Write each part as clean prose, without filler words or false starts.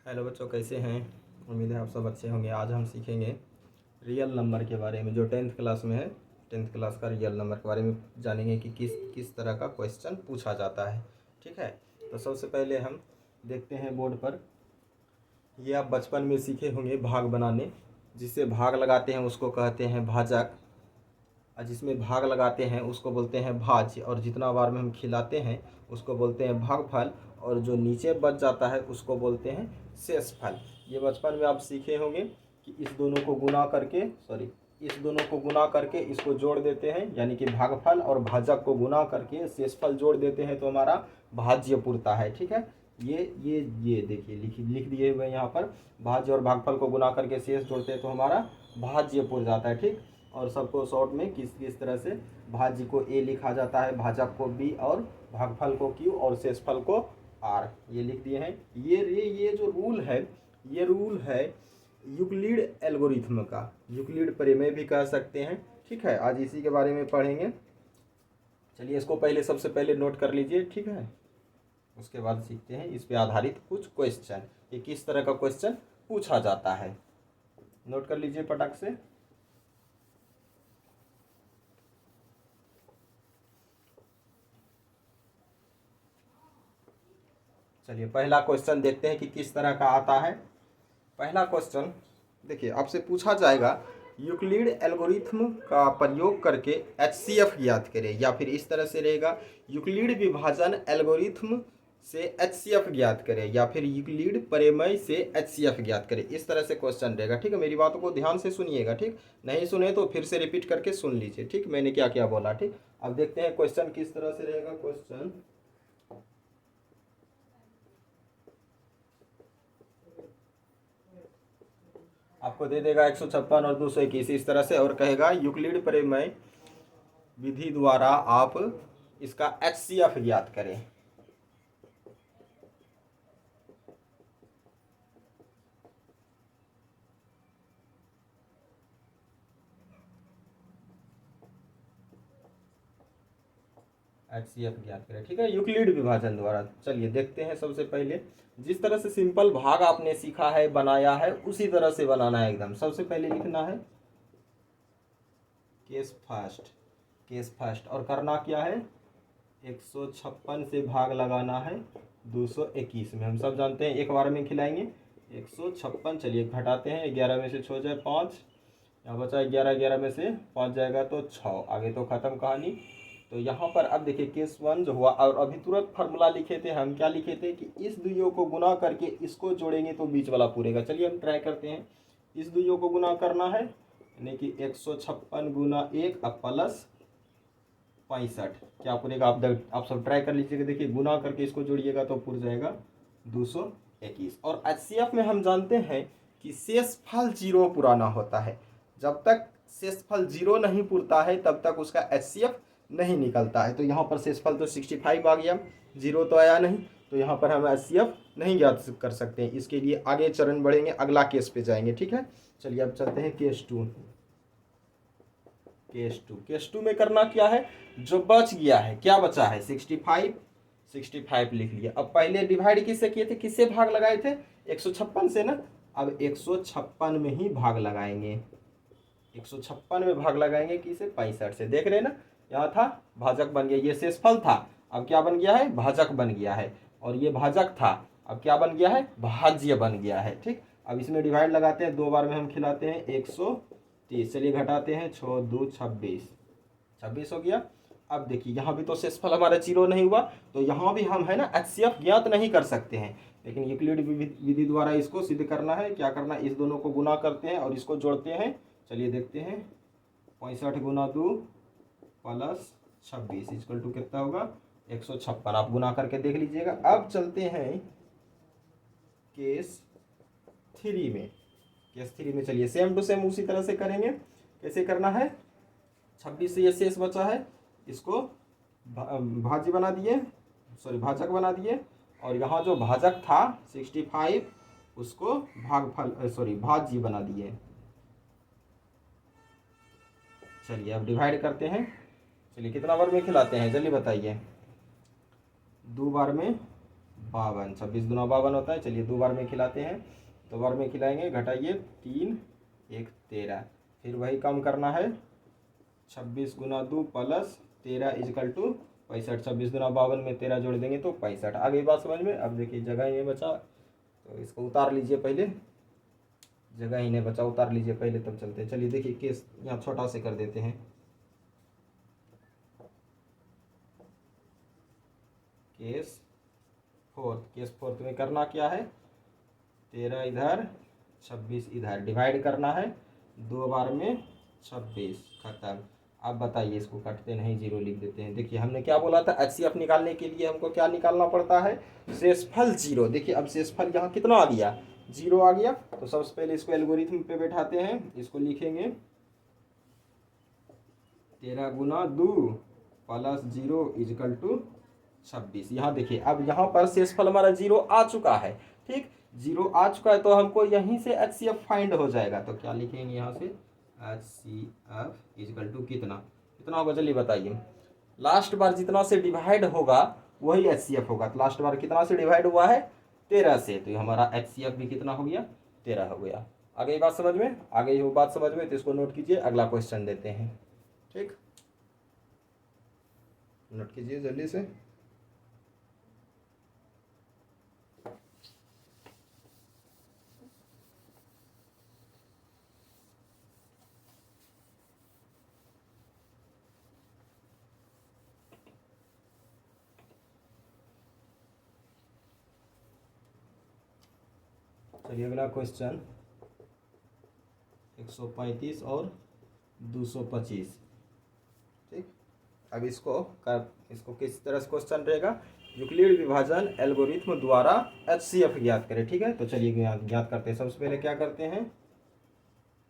Hello बच्चों, कैसे हैं। उम्मीद है आप सब अच्छे होंगे। आज हम सीखेंगे रियल नंबर के बारे में, जो टेंथ क्लास में है। टेंथ क्लास का रियल नंबर के बारे में जानेंगे कि किस किस तरह का क्वेश्चन पूछा जाता है। ठीक है, तो सबसे पहले हम देखते हैं बोर्ड पर। ये आप बचपन में सीखे होंगे भाग बनाने। जिससे भाग लगाते हैं उसको कहते हैं भाजक, और जिसमें भाग लगाते हैं उसको बोलते हैं भाज्य, और जितना बार में हम खिलाते हैं उसको बोलते हैं भागफल, और जो नीचे बच जाता है उसको बोलते हैं शेषफल। ये बचपन में आप सीखे होंगे कि इस दोनों को गुना करके इस दोनों को गुना करके इसको जोड़ देते हैं, यानी कि भागफल, और भाजक को गुना करके शेषफल जोड़ देते हैं तो हमारा भाज्य पुरता है। ठीक है, ये देखिए लिख दिए हुए यहाँ पर। भाज्य और भागफल को गुना करके शेष जोड़ते हैं तो हमारा भाज्य पुर जाता है। ठीक, और सबको शॉर्ट में किस किस तरह से भाज्य को ए लिखा जाता है, भाजक को बी, और भागफल को क्यू, और शेषफल को आर, ये लिख दिए हैं। ये जो रूल है, ये रूल है यूक्लिड एल्गोरिथम का। यूक्लिड प्रमेय भी कह सकते हैं। ठीक है, आज इसी के बारे में पढ़ेंगे। चलिए इसको पहले सबसे पहले नोट कर लीजिए। ठीक है, उसके बाद सीखते हैं इस पे आधारित कुछ क्वेश्चन, ये किस तरह का क्वेश्चन पूछा जाता है। नोट कर लीजिए पटक से। चलिए पहला क्वेश्चन देखते हैं कि किस तरह का आता है। पहला क्वेश्चन देखिए, आपसे पूछा जाएगा यूक्लिड एल्गोरिथम का प्रयोग करके एचसीएफ ज्ञात करें, या फिर इस तरह से रहेगा यूक्लिड विभाजन एल्गोरिथम से एचसीएफ ज्ञात करें, या फिर यूक्लिड प्रमेय से एचसीएफ ज्ञात करें। इस तरह से क्वेश्चन रहेगा। ठीक है, मेरी बातों को ध्यान से सुनिएगा। ठीक, नहीं सुने तो फिर से रिपीट करके सुन लीजिए। ठीक, मैंने क्या क्या बोला। ठीक, अब देखते हैं क्वेश्चन किस तरह से रहेगा। क्वेश्चन आपको दे देगा 156 और 221 इस तरह से, और कहेगा यूक्लिड प्रमेय विधि द्वारा आप इसका एचसीएफ ज्ञात करें। एचसीएफ ज्ञात करें। ठीक है, यूक्लिड विभाजन द्वारा। चलिए देखते हैं। सबसे पहले जिस तरह से सिंपल भाग आपने सीखा है, बनाया है, उसी तरह से बनाना है एकदम। सबसे पहले लिखना है केस फर्स्ट। केस फर्स्ट, और करना क्या है, 156 से भाग लगाना है 221 में। हम सब जानते हैं एक बार में खिलाएंगे 156। चलिए घटाते हैं, 11 में से 6 जाए 5, यहाँ बचा 11, 11 में से 5 जाएगा तो 6, आगे तो खत्म कहानी। तो यहाँ पर अब देखिए केस वन जो हुआ, और अभी तुरंत फार्मूला लिखे थे हम। क्या लिखे थे कि इस दुइयों को गुना करके इसको जोड़ेंगे तो बीच वाला पूरेगा। चलिए हम ट्राई करते हैं। इस दुइयों को गुना करना है, यानी कि 156 गुना 1 अब प्लस 65, क्या पूरेगा। आप सब ट्राई कर लीजिएगा। देखिए गुना करके इसको जोड़िएगा तो पूर जाएगा 221। और एचसीएफ में हम जानते हैं कि शेषफल 0 पुराना होता है। जब तक शेषफल 0 नहीं पुरता है तब तक उसका एचसीएफ नहीं निकलता है। तो यहाँ पर शेषफल तो 65 आ गया, 0 तो आया नहीं, तो यहाँ पर हम एचसीएफ नहीं ज्ञात कर सकते हैं। इसके लिए आगे चरण बढ़ेंगे, अगला केस पे जाएंगे। ठीक है, चलिए अब चलते हैं केस टू। केस टू में करना क्या है, जो बच गया है, क्या बचा है 65, 65 लिख लिया। अब पहले डिवाइड किससे किए थे, किससे भाग लगाए थे, 156 से ना। अब 156 में ही भाग लगाएंगे, 156 में भाग लगाएंगे किसे, 65 से। देख रहे हैं ना, यहाँ था भाजक बन गया, ये शेषफल था, अब क्या बन गया है, भाजक बन गया है। और ये भाजक था, अब क्या बन गया है, भाज्य बन गया है। ठीक, अब इसमें डिवाइड लगाते हैं, 2 बार में हम खिलाते हैं 130। चलिए घटाते हैं, 6 2 26, 26 हो गया। अब देखिए यहाँ भी तो शेषफल हमारा 0 नहीं हुआ, तो यहाँ भी हम है ना एचसीएफ ज्ञात नहीं कर सकते हैं। लेकिन यूक्लिड विधि द्वारा इसको सिद्ध करना है। क्या करना है, इस दोनों को गुना करते हैं और इसको जोड़ते हैं। चलिए देखते हैं, 65 गुना 2 प्लस 26 इक्वल टू कितना होगा, 156। आप गुना करके देख लीजिएगा। अब चलते हैं केस थ्री में। केस थ्री में चलिए सेम टू सेम उसी तरह से करेंगे। कैसे करना है, 26 से ये शेष बचा है, इसको भाज्य बना दिए, भाजक बना दिए। और यहाँ जो भाजक था 65, उसको भाज्य बना दिए। चलिए अब डिवाइड करते हैं। चलिए कितना बार में खिलाते हैं जल्दी बताइए, 2 बार में 52, 26 × 52 होता है। चलिए 2 बार में खिलाते हैं, 2 बार में खिलाएंगे, घटाइए 3 1 13, फिर वही काम करना है 26 × 2 + 13 = 65, 26 × 52 में 13 जोड़ देंगे तो 65। आ गई बात समझ में। अब देखिए जगह ही नहीं बचा तो इसको उतार लीजिए, पहले जगह ही नहीं बचा, उतार लीजिए पहले तब चलते हैं। चलिए देखिए केस यहाँ छोटा से कर देते हैं। केस फोर्थ में करना क्या है, 13 इधर 26 इधर, डिवाइड करना है 2 बार में 26, खत्म। अब बताइए इसको काटते नहीं, जीरो लिख देते हैं। देखिए हमने क्या बोला था, एचसीएफ निकालने के लिए हमको क्या निकालना पड़ता है, शेषफल जीरो। देखिए अब शेषफल यहाँ कितना आ गया, जीरो आ गया। तो सबसे पहले इसको एल्गोरिथम पे बैठाते हैं, इसको लिखेंगे 13 × 2 + 0 = 26। यहाँ देखिए अब यहाँ पर शेषफल हमारा जीरो आ चुका है, ठीक, जीरो आ चुका है तो हमको यहीं से एचसीएफ फाइंड हो जाएगा। तो क्या लिखेंगे यहाँ से, HCF = कितना, कितना होगा जल्दी बताइए। लास्ट बार जितना से डिवाइड होगा वही HCF होगा। तो लास्ट बार कितना से डिवाइड हुआ है, 13 से, तो हमारा HCF भी कितना हो गया, 13 हो गया। आ गई बात समझ में, आ गई हो बात समझ में, तो इसको नोट कीजिए, अगला क्वेश्चन देते हैं। ठीक, नोट कीजिए जल्दी से। चलिए अगला क्वेश्चन 135 और 225। ठीक, अब इसको किस तरह से क्वेश्चन रहेगा, यूक्लिड विभाजन एल्गोरिथ्म द्वारा एचसीएफ ज्ञात करें। ठीक है, तो चलिए ज्ञात करते हैं। सबसे पहले क्या करते हैं,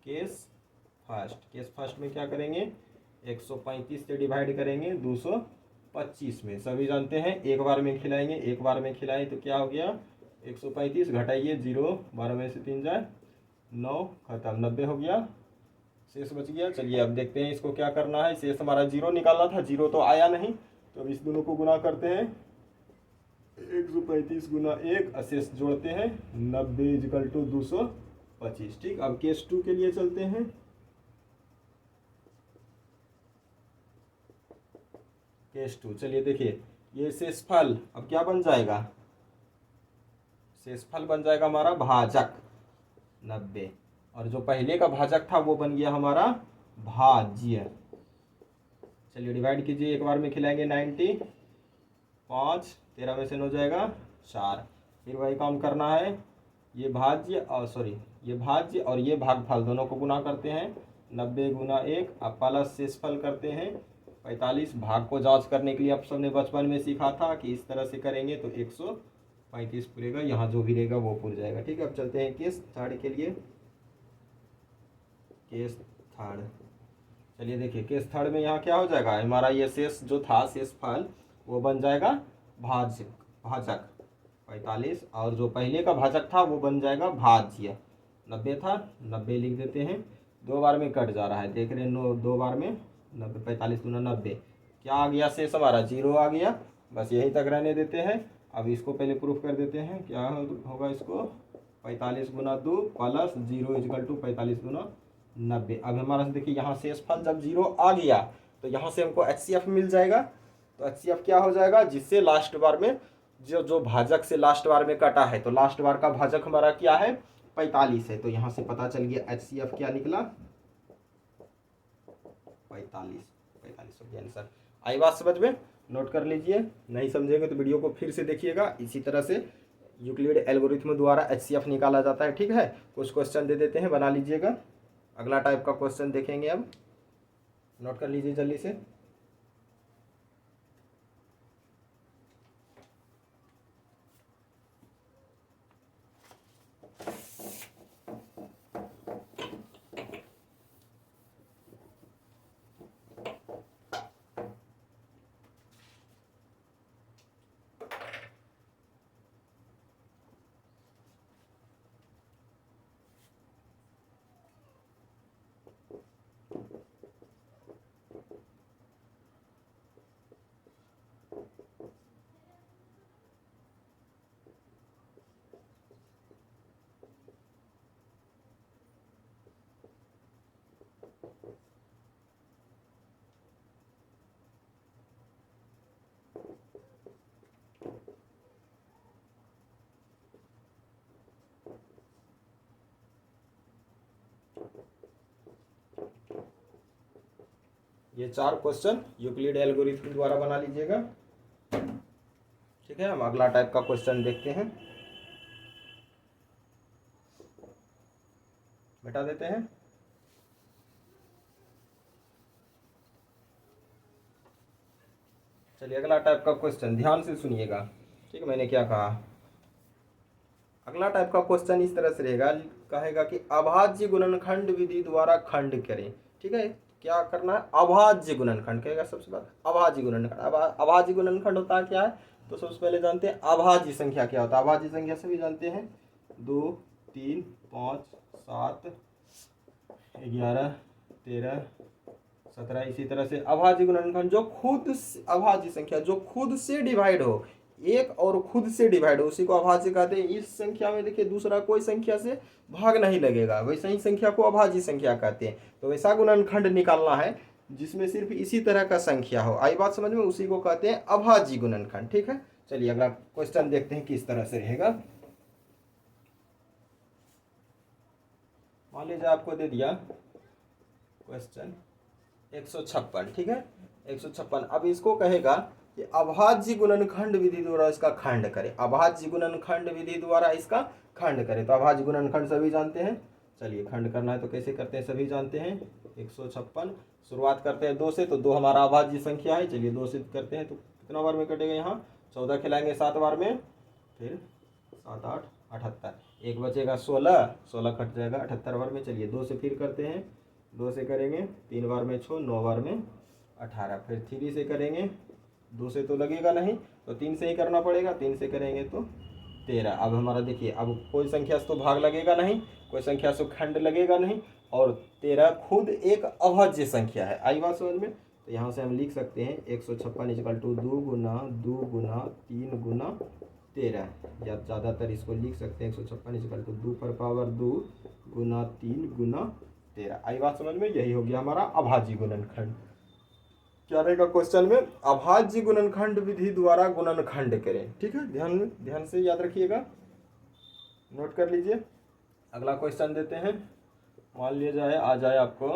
केस फर्स्ट में क्या करेंगे, 135 से डिवाइड करेंगे 225 में। सभी जानते हैं एक बार में खिलाएंगे, एक बार में खिलाएं तो क्या हो गया, 135 घटाइए 0, 12 में से 3 जाए 9, खत्म, 90 हो गया, शेष बच गया। चलिए अब देखते हैं इसको क्या करना है। शेष हमारा जीरो निकालना था, जीरो तो आया नहीं, तो अब इस दोनों को गुना करते हैं, 135 × 1, शेष जोड़ते हैं 90 = 225। ठीक, अब केस 2 के लिए चलते हैं। केस 2, चलिए देखिए ये शेषफल अब क्या बन जाएगा, शेषफल बन जाएगा हमारा भाजक 90, और जो पहले का भाजक था वो बन गया हमारा भाज्य। चलिए डिवाइड कीजिए, एक बार में खिलाएंगे 90, 5, 13 में से 9 जाएगा 4, फिर वही काम करना है, ये भाज्य और ये भागफल दोनों को गुना करते हैं 90 × 1, अब प्लस शेषफल करते हैं 45। भाग को जांच करने के लिए आप सबने बचपन में सीखा था कि इस तरह से करेंगे तो 135 पूरेगा, यहाँ जो भी रहेगा वो पूर जाएगा। ठीक है, अब चलते हैं केस थर्ड के लिए। केस थर्ड, चलिए देखिए केस थर्ड में यहाँ क्या हो जाएगा, हमारा ये शेष जो था शेषफल वो बन जाएगा भाजक 45, और जो पहले का भाजक था वो बन जाएगा भाज्य। 90 था, 90 लिख देते हैं, 2 बार में कट जा रहा है, देख रहे हैं 2 बार में 90, 45 × 90, क्या आ गया शेष हमारा, जीरो आ गया। बस यहीं तक रहने देते हैं। अब इसको पहले प्रूफ कर देते हैं, क्या होगा इसको, 45 × 2 + 0 = 45 × 90। अब हमारा देखिए यहाँ शेषफल जब जीरो आ गया तो यहाँ से हमको एचसीएफ मिल जाएगा। तो एचसीएफ क्या हो जाएगा, जिससे लास्ट बार में जो भाजक से लास्ट बार में कटा है, तो लास्ट बार का भाजक हमारा क्या है, 45 है। तो यहाँ से पता चल गया एचसीएफ क्या निकला, 45 हो गया आंसर। आई बात समझ में, नोट कर लीजिए, नहीं समझेंगे तो वीडियो को फिर से देखिएगा। इसी तरह से यूक्लिड एल्गोरिथम द्वारा एचसीएफ निकाला जाता है। ठीक है, कुछ क्वेश्चन दे देते हैं, बना लीजिएगा। अगला टाइप का क्वेश्चन देखेंगे, अब नोट कर लीजिए जल्दी से। ये 4 क्वेश्चन यूक्लिड एल्गोरिथम द्वारा बना लीजिएगा। ठीक है, हम अगला टाइप का क्वेश्चन देखते हैं, मिटा देते हैं। चलिए अगला टाइप का क्वेश्चन ध्यान से सुनिएगा। ठीक है, मैंने क्या कहा। अगला टाइप का क्वेश्चन इस तरह से रहेगा, कहेगा कि अभाज्य गुणनखंड विधि द्वारा खंड करें। ठीक है, क्या करना है, अभाज्य गुणनखंड कहेगा सबसे पहले, अभाज्य गुणनखंड। अभाज्य गुणनखंड होता है क्या है, तो सबसे पहले जानते हैं अभाज्य संख्या क्या होता है। अभाज्य संख्या सभी जानते हैं, 2, 3, 5, 7, 11, 13, 17, इसी तरह से अभाज्य गुणनखंड जो खुद अभाज्य संख्या जो खुद से डिवाइड हो, एक और खुद से डिवाइड हो, उसी को अभाज्य कहते हैं। इस संख्या में देखिए दूसरा कोई संख्या से भाग नहीं लगेगा, वैसे ही संख्या को अभाज्य संख्या कहते हैं। तो वैसा गुणनखंड निकालना है जिसमें सिर्फ इसी तरह का संख्या हो, आई बात समझ में, उसी को कहते हैं अभाज्य गुणनखंड। ठीक है, चलिए अगला क्वेश्चन देखते हैं किस तरह से रहेगा। मान लीजिए आपको दे दिया क्वेश्चन 156। ठीक है, 156। अब इसको कहेगा कि अभाज्य गुणनखंड विधि द्वारा इसका खंड करें। अभाज्य गुणनखंड विधि द्वारा इसका खंड करें। तो अभाज्य गुणनखंड सभी जानते हैं। चलिए खंड करना है तो कैसे करते हैं, सभी जानते हैं। 156 शुरुआत करते हैं 2 से, तो 2 हमारा अभाज्य संख्या है। चलिए 2 से करते हैं तो कितना बार में कटेगा, यहाँ 14 खिलाएंगे 7 बार में, फिर 7, 8, 78, एक बचेगा 16, 16 कट जाएगा 78 बार में। चलिए 2 से फिर करते हैं, 2 से करेंगे 3 बार में 6, 9 बार में 18, फिर 3 से करेंगे, 2 से तो लगेगा नहीं तो 3 से ही करना पड़ेगा, 3 से करेंगे तो 13। अब हमारा देखिए, अब कोई संख्या से तो भाग लगेगा नहीं, कोई संख्या से खंड लगेगा नहीं, और 13 खुद एक अभाज्य संख्या है। आई बात समझ में। तो यहाँ से हम लिख सकते हैं 156 = 2 गुना 2 गुना 3 गुना 13, या ज़्यादातर इसको लिख सकते हैं 156 = 2 पर पावर 2 गुना 3 गुना 13। आई बात समझ में, यही हो गया हमारा अभाज्य गुणनखंड। क्या रहेगा क्वेश्चन में, अभाज्य गुणनखंड विधि द्वारा गुणनखंड करें। ठीक है, ध्यान से याद रखिएगा, नोट कर लीजिए। अगला क्वेश्चन देते हैं, मान लिया जाए आ जाए आपको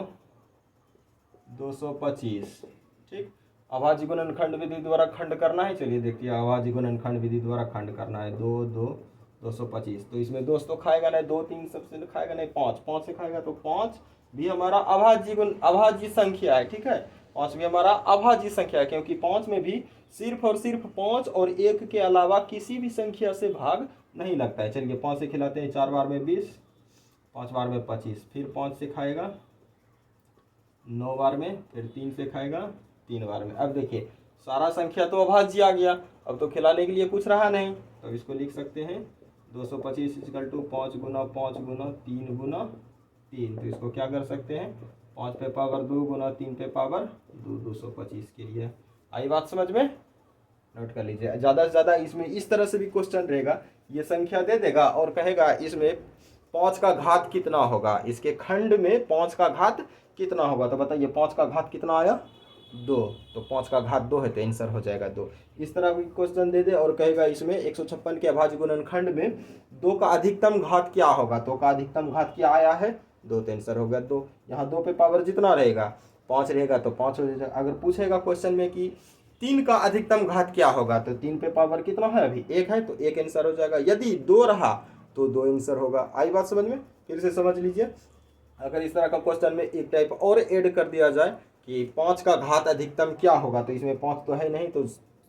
225। ठीक, अभाज्य गुणनखंड विधि द्वारा खंड करना है। चलिए देखिए, अभाज्य गुणनखंड विधि द्वारा खंड करना है। 2, 2, 225, तो इसमें 2 तो खाएगा नहीं, 2, 3 सबसे खाएगा नहीं, 5, 5 से खाएगा, तो 5 भी हमारा अभाज्य संख्या है। ठीक है, 5 भी हमारा अभाज्य संख्या है, क्योंकि 5 में भी सिर्फ और सिर्फ 5 और 1 के अलावा किसी भी संख्या से भाग नहीं लगता है। चलिए 5 से खिलाते हैं, 4 बार में 20, 5 बार में 25, फिर 5 से खाएगा 9 बार में, फिर 3 से खाएगा 3 बार में। अब देखिए सारा संख्या तो अभाज्य आ गया, अब तो खिलाने के लिए कुछ रहा नहीं, तो इसको लिख सकते हैं 225 = 5 गुना 5 गुना 3 गुना 3। तो इसको क्या कर सकते हैं, 5 पे पावर 2 गुना 3 पे पावर 2, 225 के लिए। आई बात समझ में, नोट कर लीजिए। ज़्यादा से ज़्यादा इसमें इस तरह से भी क्वेश्चन रहेगा, ये संख्या दे देगा और कहेगा इसमें 5 का घात कितना होगा, इसके खंड में 5 का घात कितना होगा। तो बताइए 5 का घात कितना आया, 2, तो 5 का घात 2 है, तो आंसर हो जाएगा 2। इस तरह भी क्वेश्चन दे दे और कहेगा इसमें 156 के अभाज्य गुणनखंड में 2 का अधिकतम घात क्या होगा। 2 का अधिकतम घात क्या आया है, 2, तो आंसर हो गया 2। यहाँ 2 पे पावर जितना रहेगा 5 रहेगा तो 5 हो जाएगा। अगर पूछेगा क्वेश्चन में कि 3 का अधिकतम घात क्या होगा, तो 3 पे पावर कितना है, अभी 1 है, तो 1 आंसर हो जाएगा। यदि 2 रहा तो 2 आंसर होगा। आई बात समझ में, फिर से समझ लीजिए। अगर इस तरह का क्वेश्चन में एक टाइप और ऐड कर दिया जाए कि 5 का घात अधिकतम क्या होगा, तो इसमें 5 तो है नहीं, तो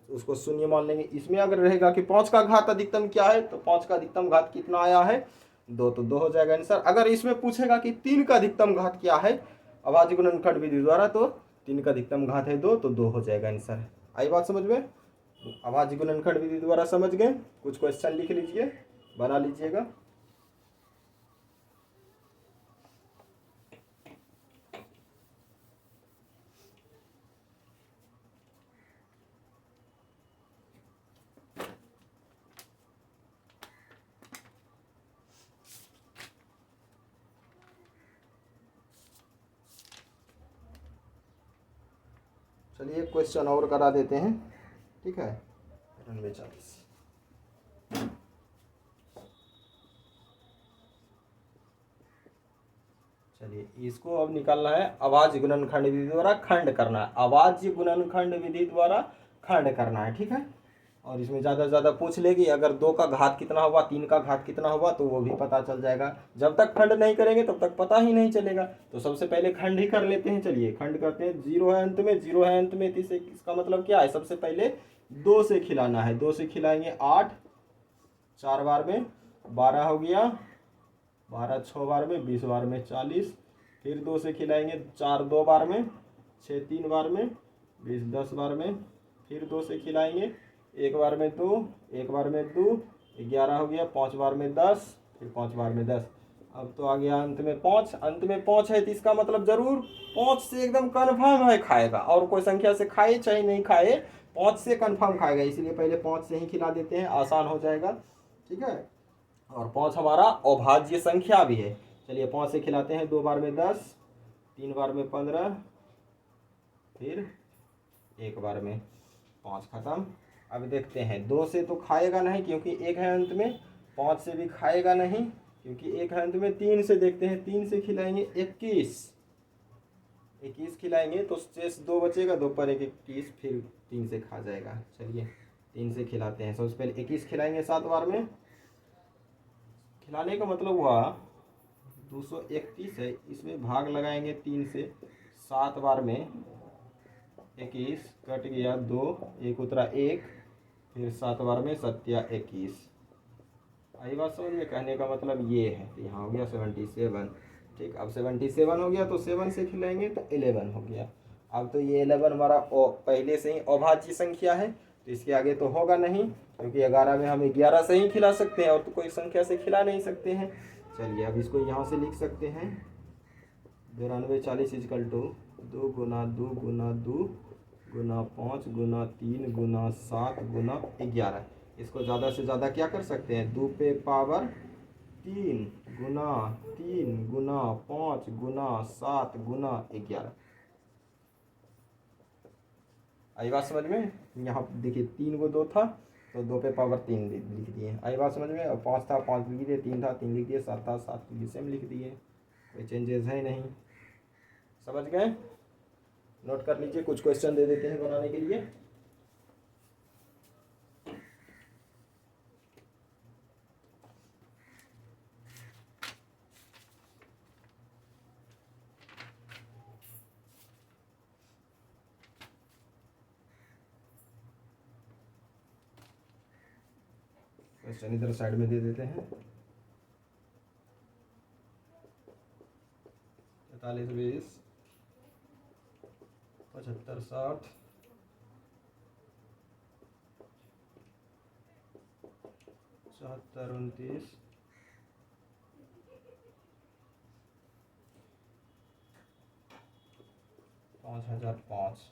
उसको शून्य मान लेंगे। इसमें अगर रहेगा कि 5 का घात अधिकतम क्या है, तो 5 का अधिकतम घात कितना आया है, 2, तो 2 हो जाएगा आंसर। अगर इसमें पूछेगा कि 3 का अधिकतम घात क्या है अभाज्य गुणनखंड विधि द्वारा, तो 3 का अधिकतम घात है 2, तो 2 हो जाएगा आंसर। आई बात समझ में, अभाज्य गुणनखंड विधि द्वारा समझ गए। कुछ क्वेश्चन लिख लीजिए, बना लीजिएगा। चलिए एक क्वेश्चन और करा देते हैं। ठीक है, 49। चलिए इसको अब निकालना है, अभाज्य गुणनखंड विधि द्वारा खंड करना है, अभाज्य गुणनखंड विधि द्वारा खंड करना है, ठीक है। और इसमें ज़्यादा से ज़्यादा पूछ लेगी, अगर 2 का घात कितना हुआ, 3 का घात कितना हुआ, तो वो भी पता चल जाएगा। जब तक खंड नहीं करेंगे तब तक पता ही नहीं चलेगा। तो सबसे पहले खंड ही कर लेते हैं। चलिए खंड करते हैं। 0 है अंत में, 0 है अंत में, तो इसका मतलब क्या है, सबसे पहले 2 से खिलाना है। 2 से खिलाएंगे 8, 4 बार में 12 हो गया, 12 6 बार में 20 बार में 40, फिर 2 से खिलाएंगे 4 2 बार में, 6 3 बार में, 20 10 बार में, फिर 2 से खिलाएंगे 1 बार में 2, 1 बार में 2, 11 हो गया, 5 बार में 10, फिर 5 बार में 10। अब तो आ गया अंत में 5, अंत में 5 है तो इसका मतलब जरूर 5 से एकदम कन्फर्म है खाएगा, और कोई संख्या से खाए चाहे नहीं खाए 5 से कन्फर्म खाएगा, इसीलिए पहले 5 से ही खिला देते हैं, आसान हो जाएगा, ठीक है। और 5 हमारा अभाज्य संख्या भी है। चलिए 5 से खिलाते हैं। 2 बार में 10, 3 बार में 15, फिर 1 बार में 5, खत्म। अब देखते हैं 2 से तो खाएगा नहीं क्योंकि 1 है अंत में, 5 से भी खाएगा नहीं क्योंकि 1 है अंत में। 3 से देखते हैं, 3 से खिलाएंगे 21 खिलाएंगे तो शेष 2 बचेगा, 2 पर 1 21, फिर 3 से खा जाएगा। चलिए 3 से खिलाते हैं। सबसे पहले 21 खिलाएंगे 7 बार में, खिलाने का मतलब हुआ 231 है, इसमें भाग लगाएंगे 3 से, 7 बार में 21 कट गया 2, 1 उतरा 1, फिर 7 बार में 7 या 21। आई बात समझ में? कहने का मतलब ये है। तो यहाँ हो गया 77, ठीक। अब 77 हो गया तो 7 से खिलाएंगे तो 11 हो गया। अब तो ये 11 हमारा पहले से ही अभाज्य संख्या है, तो इसके आगे तो होगा नहीं, क्योंकि 11 में हम 11 से ही खिला सकते हैं और तो कोई संख्या से खिला नहीं सकते हैं। चलिए अब इसको यहाँ से लिख सकते हैं। 92 40 इजकल टू 2 गुना 2 गुना 2 गुना 5 गुना 3 गुना 7 गुना 11। इसको ज़्यादा से ज़्यादा क्या कर सकते हैं, 2 पे पावर 3 गुना 3 गुना 5 गुना 7 गुना 11। आई बात समझ में? यहाँ देखिए 3 को 2 था तो 2 पे पावर 3 लिख दिए। आई बात समझ में? और 5 था 5 लिख दिए, 3 था 3 लिख दिए, 7 था 7 सेम लिख दिए, कोई चेंजेस है नहीं। समझ गए? नोट कर लीजिए, कुछ क्वेश्चन दे देते हैं बनाने के लिए। क्वेश्चन इधर साइड में दे देते हैं। 43 20 75 60 74 29 5005।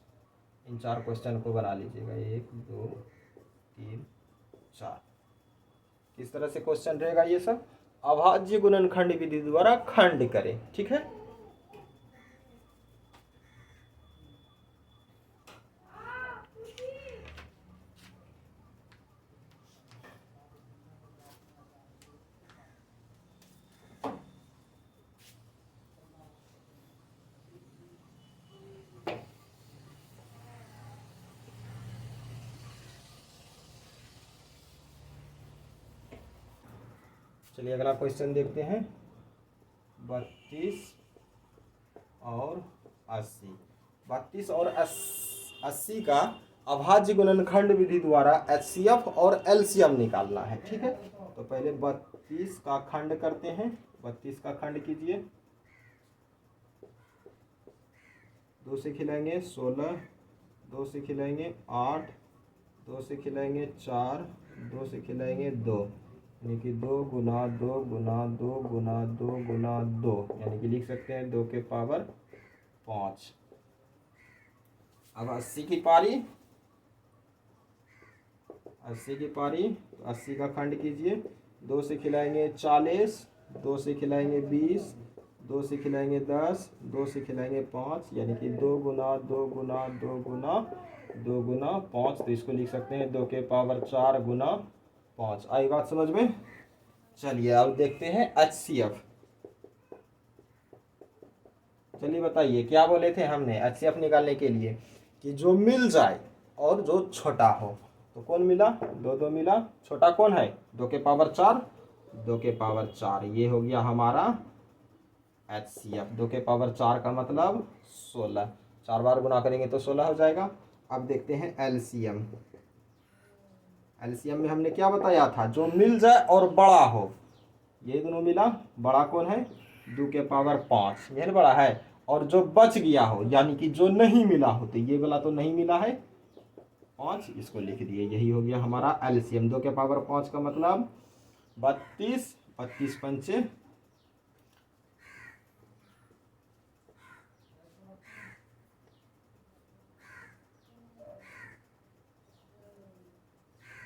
इन 4 क्वेश्चन को बना लीजिएगा। 1 2 3 4। किस तरह से क्वेश्चन रहेगा ये सब? अभाज्य गुणनखंड विधि द्वारा खंड करें, ठीक है। चलिए अगला क्वेश्चन देखते हैं। 32 और 80। 32 और 80 का अभाज्य गुणनखंड विधि द्वारा HCF और LCM निकालना है, ठीक है। तो पहले 32 का खंड करते हैं। 32 का खंड कीजिए। 2 से खिलाएंगे 16, 2 से खिलाएंगे 8, 2 से खिलाएंगे 4, 2 से खिलाएंगे 2, यानी कि 2 गुना 2 गुना 2 गुना 2 गुना 2, यानी कि लिख सकते हैं 2 के पावर 5। अब 80 की पारी। 80 की पारी, तो 80 का खंड कीजिए। 2 से खिलाएंगे 40, 2 से खिलाएंगे 20, 2 से खिलाएंगे 10, 2 से खिलाएंगे 5, यानी कि 2 गुना 2 गुना 2 गुना 2 गुना 5। तो इसको लिख सकते हैं 2 के पावर 4 गुना 5। आई बात समझ में? चलिए अब देखते हैं HCF। चलिए बताइए क्या बोले थे हमने एचसीएफ निकालने के लिए कि जो मिल जाए और जो छोटा हो। तो कौन मिला, दो दो मिला, छोटा कौन है, 2 के पावर 4, 2 के पावर 4, ये हो गया हमारा एचसीएफ। 2 के पावर 4 का मतलब 16, 4 बार गुना करेंगे तो 16 हो जाएगा। अब देखते हैं एलसीएम। एलसीएम में हमने क्या बताया था, जो मिल जाए और बड़ा हो, ये दोनों मिला, बड़ा कौन है, 2 के पावर 5, यह बड़ा है। और जो बच गया हो यानी कि जो नहीं मिला हो, तो ये वाला तो नहीं मिला है 5, इसको लिख दिए, यही हो गया हमारा एलसीएम। 2 के पावर 5 का मतलब 32, 32 पंचे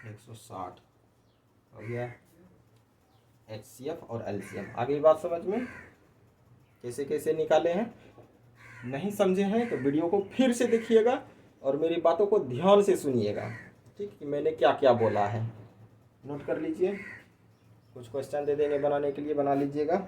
160 हो गया एचसीएफ और एलसीएम। आगे बात समझ में, कैसे कैसे निकाले हैं, नहीं समझे हैं तो वीडियो को फिर से देखिएगा और मेरी बातों को ध्यान से सुनिएगा, ठीक, कि मैंने क्या क्या बोला है, नोट कर लीजिए। कुछ क्वेश्चन दे देंगे बनाने के लिए, बना लीजिएगा।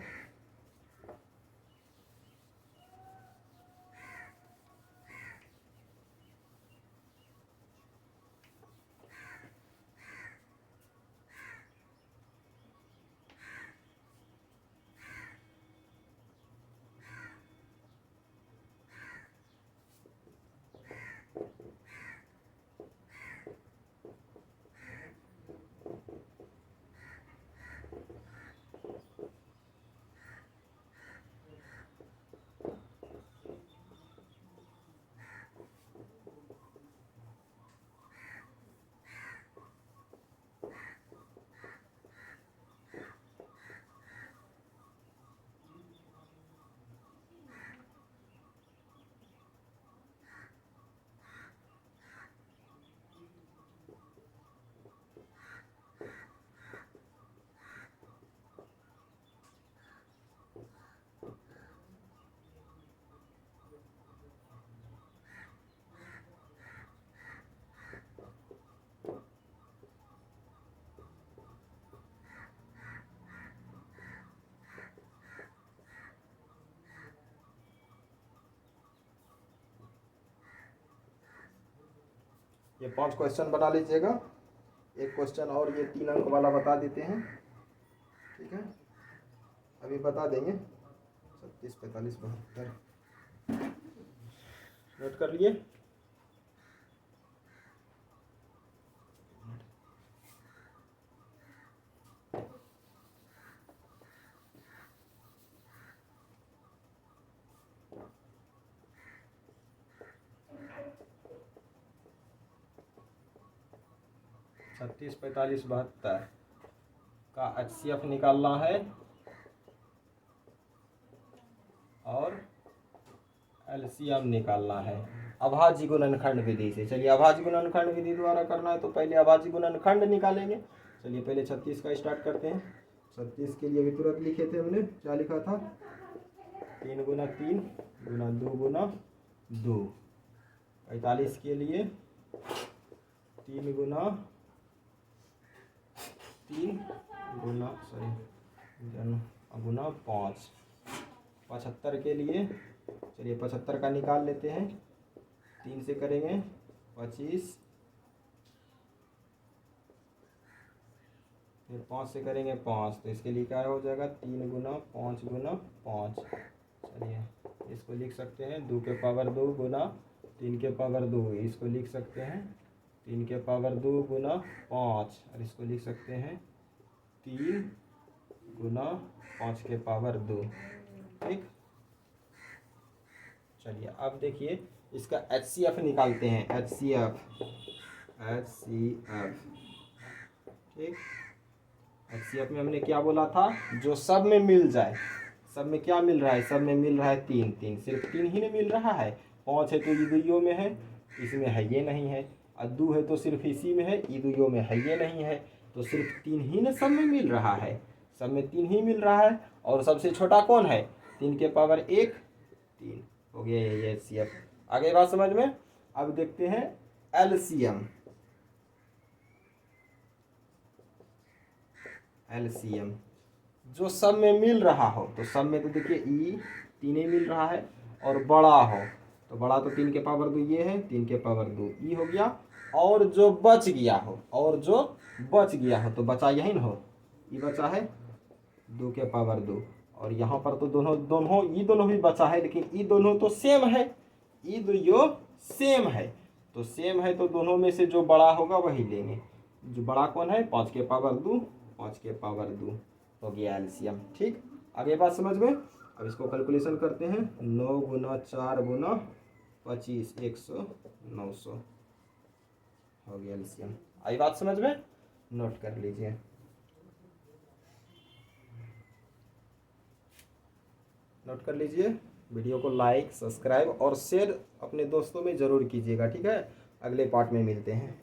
ये 5 क्वेश्चन बना लीजिएगा। एक क्वेश्चन और ये 3 अंक वाला बता देते हैं, ठीक है, अभी बता देंगे। 36, 45, 72 नोट कर लिए। छत्तीस, 45, 72 का एचसीएफ निकालना है और एलसीएम निकालना है अभाज्य गुणनखंड विधि से। चलिए अभाज्य गुणनखंड विधि द्वारा करना है तो पहले अभाज्य गुणनखंड निकालेंगे। चलिए पहले 36 का स्टार्ट करते हैं। 36 के लिए भी तुरंत लिखे थे हमने, क्या लिखा था, 3 गुना 3 गुना 2 गुना 2। 45 के लिए 3 गुना 5। 75 के लिए, चलिए 75 का निकाल लेते हैं, 3 से करेंगे 25, फिर 5 से करेंगे 5, तो इसके लिए क्या हो जाएगा, 3 गुना 5 गुना 5। चलिए इसको लिख सकते हैं 2 के पावर 2 गुना 3 के पावर 2, इसको लिख सकते हैं 3 के पावर 2 गुना 5, और इसको लिख सकते हैं 3 गुना 5 के पावर 2, ठीक। चलिए अब देखिए इसका एचसीएफ निकालते हैं, एचसीएफ, ठीक। एचसीएफ में हमने क्या बोला था, जो सब में मिल जाए। सब में क्या मिल रहा है, सब में मिल रहा है 3 3, सिर्फ 3 ही नहीं मिल रहा है। 5 है तो ये दुइयों में है, इसमें है ये नहीं है, और 2 है तो सिर्फ इसी में है, ये दुइयों में है ये नहीं है, तो सिर्फ 3 ही ना सब में मिल रहा है, सब में 3 ही मिल रहा है। और सबसे छोटा कौन है, 3 के पावर 1 3 हो गया ये एचसीएफ। आगे बात समझ में। अब देखते हैं एलसीएम। एलसीएम जो सब में मिल रहा हो, तो सब में तो देखिए ई 3 ही मिल रहा है, और बड़ा हो, तो बड़ा तो 3 के पावर 2 ये है, 3 के पावर 2 ई हो गया। और जो बच गया हो, तो बचा यही ना हो, ये बचा है 2 के पावर 2। और यहाँ पर तो दोनों दोनों ये दोनों भी बचा है, लेकिन ये दोनों तो सेम है, ये दोनों सेम है, तो सेम है तो दोनों में से जो बड़ा होगा वही लेंगे। जो बड़ा कौन है, 5 के पावर 2, 5 के पावर 2 हो गया एलसीएम। ठीक, आगे बात समझ में। अब इसको कैलकुलेशन करते हैं, 9 गुना 4 गुना 25, 100, 900 हो गया एलसीएम। आई बात समझ में, नोट कर लीजिए। नोट कर लीजिए। वीडियो को लाइक, सब्सक्राइब और शेयर अपने दोस्तों में ज़रूर कीजिएगा। ठीक है, अगले पार्ट में मिलते हैं।